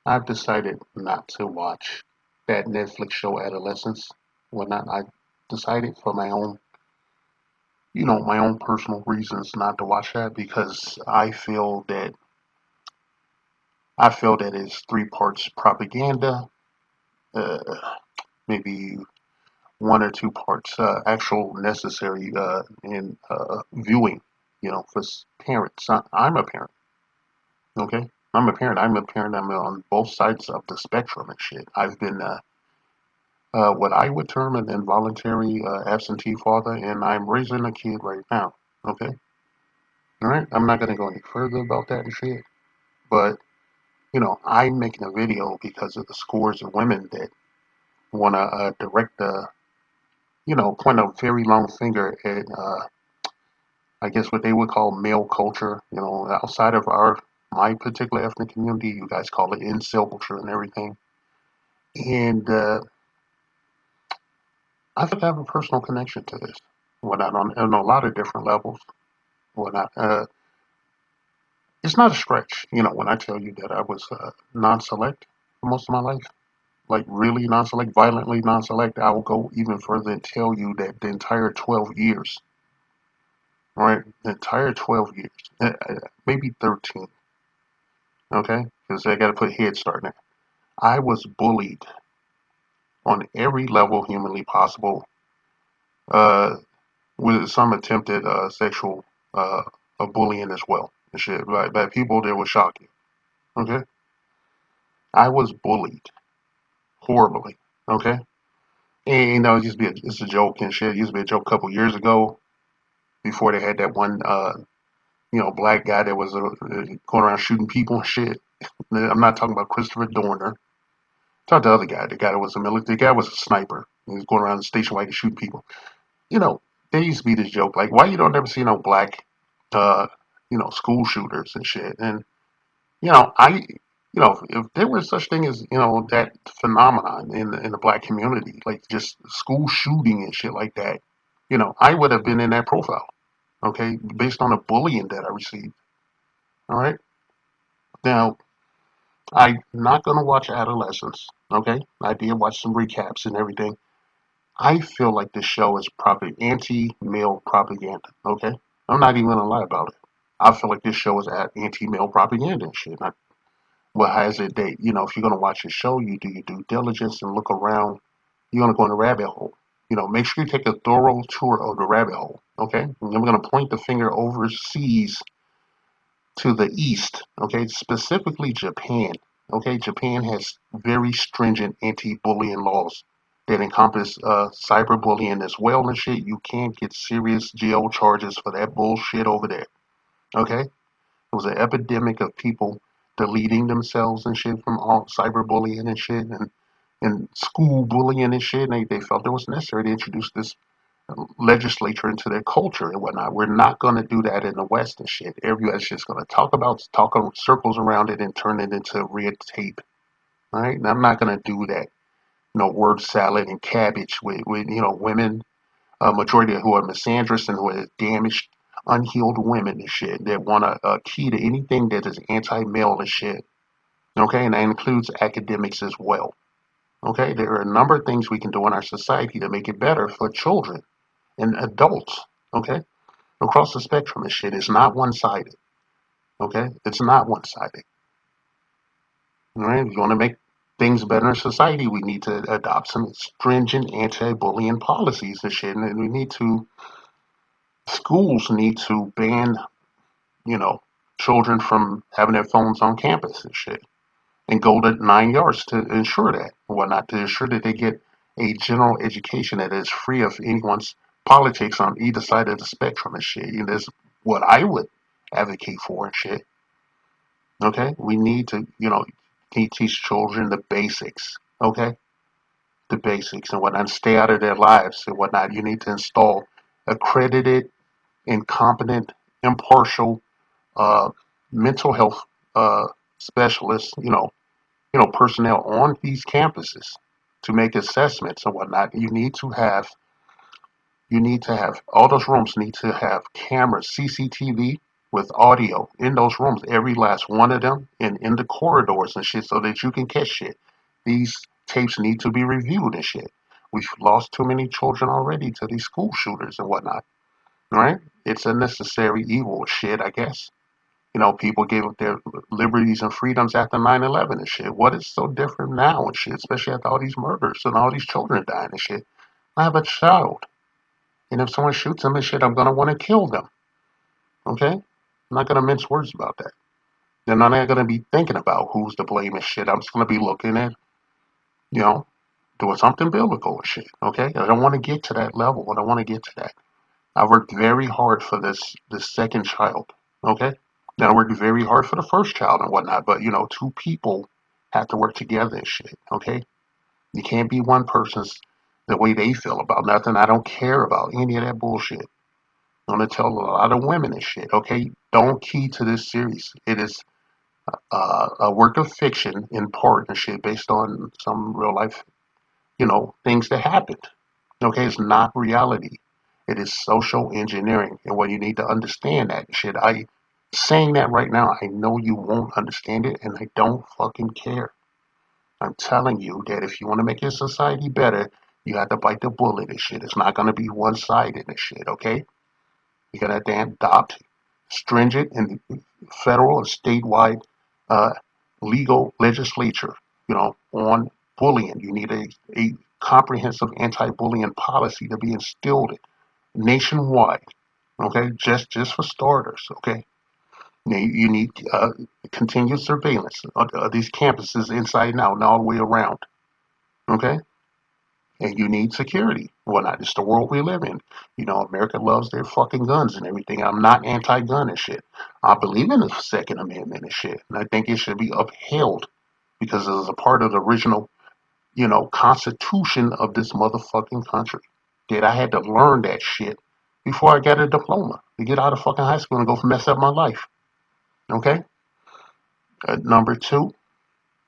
I've decided not to watch that Netflix show Adolescence. Whatnot. I decided for my own, my own personal reasons not to watch that because I feel that it's three parts propaganda, uh, maybe one or two parts actual necessary in viewing, for parents. I'm a parent, okay? I'm a parent. I'm a parent. I'm on both sides of the spectrum and shit. I've been what I would term an involuntary absentee father, and I'm raising a kid right now. Okay, all right. I'm not gonna go any further about that and shit, but I'm making a video because of the scores of women that want to direct the, point a very long finger at, I guess what they would call male culture. Outside of my particular ethnic community, you guys call it incel culture and everything. And I think I have a personal connection to this. Whatnot on a lot of different levels. Whatnot. It's not a stretch, when I tell you that I was non-select for most of my life, like really non-select, violently non-select. I will go even further and tell you that the entire 12 years, right, the entire 12 years, maybe 13, okay, because I got to put Head Start in there. I was bullied on every level humanly possible, uh, with some attempted sexual uh, bullying as well, and shit, by people that would shock you, okay? I was bullied horribly. Okay, and it's a joke and shit. It used to be a joke a couple years ago before they had that one black guy that was going around shooting people and shit. I'm not talking about Christopher Dorner. Talk to the other guy. The guy that was a military. The guy was a sniper. He was going around the station wagon shooting people. You know, there used to be this joke like, why you don't ever see no black, uh, school shooters and shit. And if there was such thing as, that phenomenon in the black community, like just school shooting and shit like that, I would have been in that profile, okay, based on the bullying that I received. All right. Now, I'm not going to watch Adolescence, okay? I did watch some recaps and everything. I feel like this show is probably anti-male propaganda, okay? I'm not even going to lie about it. I feel like this show is anti-male propaganda and shit. Well, has it that, if you're going to watch a show, you do your due diligence and look around. You're going to go in a rabbit hole. Make sure you take a thorough tour of the rabbit hole, okay? And I'm going to point the finger overseas to the east, okay? Specifically Japan, okay? Japan has very stringent anti-bullying laws that encompass cyberbullying as well and shit. You can't get serious jail charges for that bullshit over there, okay? It was an epidemic of people deleting themselves and shit from all cyberbullying and shit and school bullying and shit. And they felt it was necessary to introduce this legislature into their culture and whatnot. We're not going to do that in the West and shit. Everybody's just going to talk circles around it and turn it into red tape. All right. And I'm not going to do that. Word salad and cabbage with women, a majority of who are misandrous and who are damaged, unhealed women and shit that want to key to anything that is anti-male and shit. Okay, and that includes academics as well. Okay, there are a number of things we can do in our society to make it better for children and adults. Okay, across the spectrum and shit. It's not one-sided. Okay, it's not one-sided. All right, if you want to make things better in society, we need to adopt some stringent anti-bullying policies and shit, and we need to schools need to ban, you know, children from having their phones on campus and shit, and go to 9 yards to ensure that, and whatnot, to ensure that they get a general education that is free of anyone's politics on either side of the spectrum and shit. That's what I would advocate for and shit. Okay, we need to, teach children the basics. Okay, the basics and whatnot, and stay out of their lives and whatnot. You need to install accredited, incompetent, impartial uh, mental health uh, specialists, personnel on these campuses to make assessments and whatnot. You need to have all those rooms need to have cameras, CCTV, with audio in those rooms, every last one of them, and in the corridors and shit, so that you can catch shit. These tapes need to be reviewed and shit. We've lost too many children already to these school shooters and whatnot, right? It's a necessary evil shit, I guess. People gave up their liberties and freedoms after 9/11 and shit. What is so different now and shit, especially after all these murders and all these children dying and shit? I have a child, and if someone shoots them and shit, I'm going to want to kill them, okay? I'm not going to mince words about that. Then I'm not going to be thinking about who's to blame and shit. I'm just going to be looking at, you know, doing something biblical and shit, okay? I don't want to get to that level. I don't want to get to that. I worked very hard for this second child, okay? Now I worked very hard for the first child and whatnot, but two people have to work together and shit, okay? You can't be one person's the way they feel about nothing. I don't care about any of that bullshit. I'm gonna tell a lot of women and shit, okay? Don't key to this series. It is a work of fiction in part and shit based on some real life, things that happened. Okay, it's not reality. It is social engineering. And what you need to understand that shit. I saying that right now, I know you won't understand it and I don't fucking care. I'm telling you that if you want to make your society better, you have to bite the bullet and shit. It's not gonna be one sided and shit, okay? You gotta adopt stringent and federal and statewide uh, legal legislature, on bullying. You need a comprehensive anti-bullying policy to be instilled nationwide. Okay, just for starters. Okay, you need continued surveillance of these campuses inside and out and all the way around. Okay, and you need security. Well, not it's the world we live in. America loves their fucking guns and everything. I'm not anti-gun and shit. I believe in the Second Amendment and shit, and I think it should be upheld because it is a part of the original, constitution of this motherfucking country. That I had to learn that shit before I got a diploma to get out of fucking high school and go mess up my life. Okay. Number two,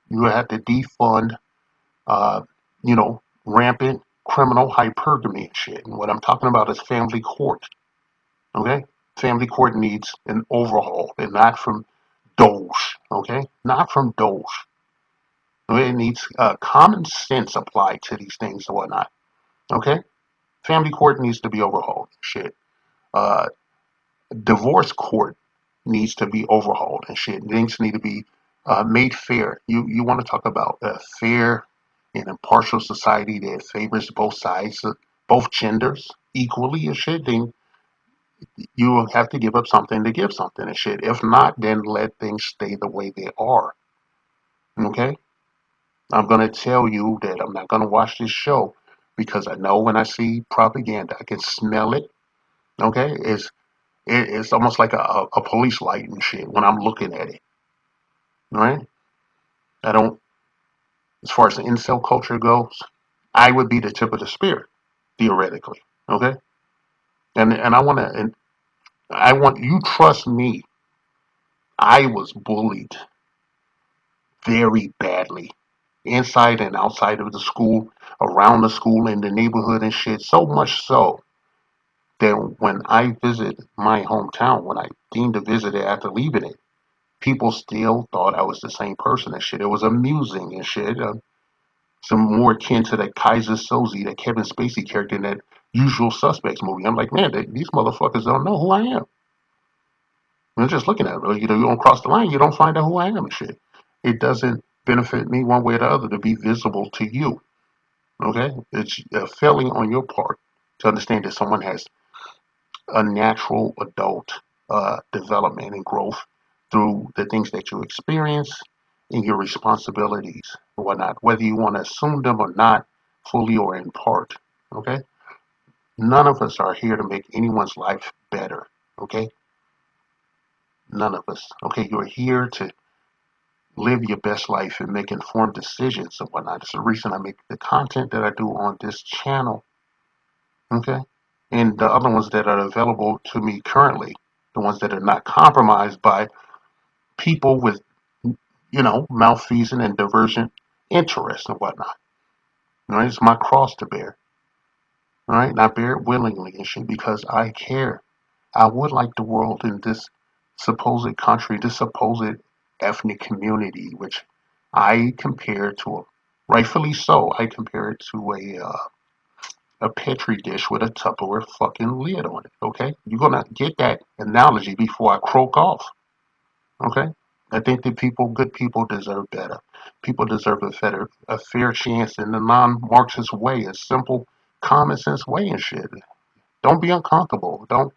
you have to defund uh, rampant criminal hypergamy and shit. And what I'm talking about is family court. Okay? Family court needs an overhaul and not from Doge. Okay? Not from Doge. Okay? It needs common sense applied to these things and whatnot. Okay? Family court needs to be overhauled. Shit. Uh, Divorce court needs to be overhauled and shit. Things need to be made fair. You want to talk about a fair and impartial society that favors both sides, both genders equally and shit. Then you will have to give up something to give something and shit. If not, then let things stay the way they are. Okay. I'm gonna tell you that I'm not gonna watch this show because I know when I see propaganda, I can smell it. Okay, it's almost like a police light and shit when I'm looking at it. Right? I don't, as far as the incel culture goes, I would be the tip of the spear, theoretically. Okay? And I want you trust me. I was bullied very badly, inside and outside of the school, around the school, in the neighborhood and shit. So much so that when I visit my hometown, when I deemed to visit it after leaving it, people still thought I was the same person and shit. It was amusing and shit. Some more akin to that Kaiser Soze, that Kevin Spacey character in that Usual Suspects movie. I'm like, man, these motherfuckers don't know who I am. And just looking at it, you don't cross the line, you don't find out who I am and shit. It doesn't benefit me one way or the other to be visible to you. Okay? It's a failing on your part to understand that someone has a natural adult development and growth through the things that you experience and your responsibilities and whatnot, whether you want to assume them or not, fully or in part. Okay? None of us are here to make anyone's life better. Okay? None of us. Okay? You're here to live your best life and make informed decisions and whatnot. It's the reason I make the content that I do on this channel. Okay? And the other ones that are available to me currently, the ones that are not compromised by people with, malfeasant and divergent interests and whatnot. All right? It's my cross to bear. All right? And I bear it willingly and shit because I care. I would like the world in this supposed country, this supposed ethnic community, which I compare to, rightfully so, I compare it to a petri dish with a Tupperware fucking lid on it. Okay, you're gonna get that analogy before I croak off. Okay, I think that good people deserve better. People deserve a fair chance in the non-Marxist way, a simple, common sense way and shit. Don't be uncomfortable. Don't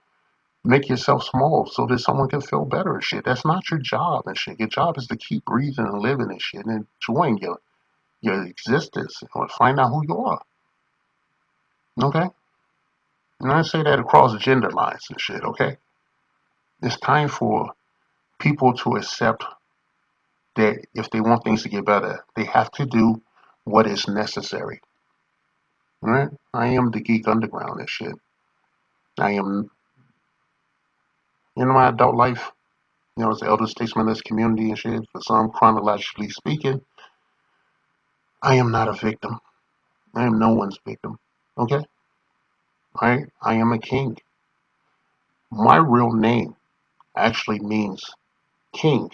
make yourself small so that someone can feel better and shit. That's not your job and shit. Your job is to keep breathing and living and shit and enjoying your existence or find out who you are. Okay? And I say that across gender lines and shit, okay? It's time for people to accept that if they want things to get better, they have to do what is necessary. Right? I am the geek underground and shit. I am in my adult life, as the elder statesman of this community and shit, for some chronologically speaking, I am not a victim. I am no one's victim. Okay? I am a king. My real name actually means king.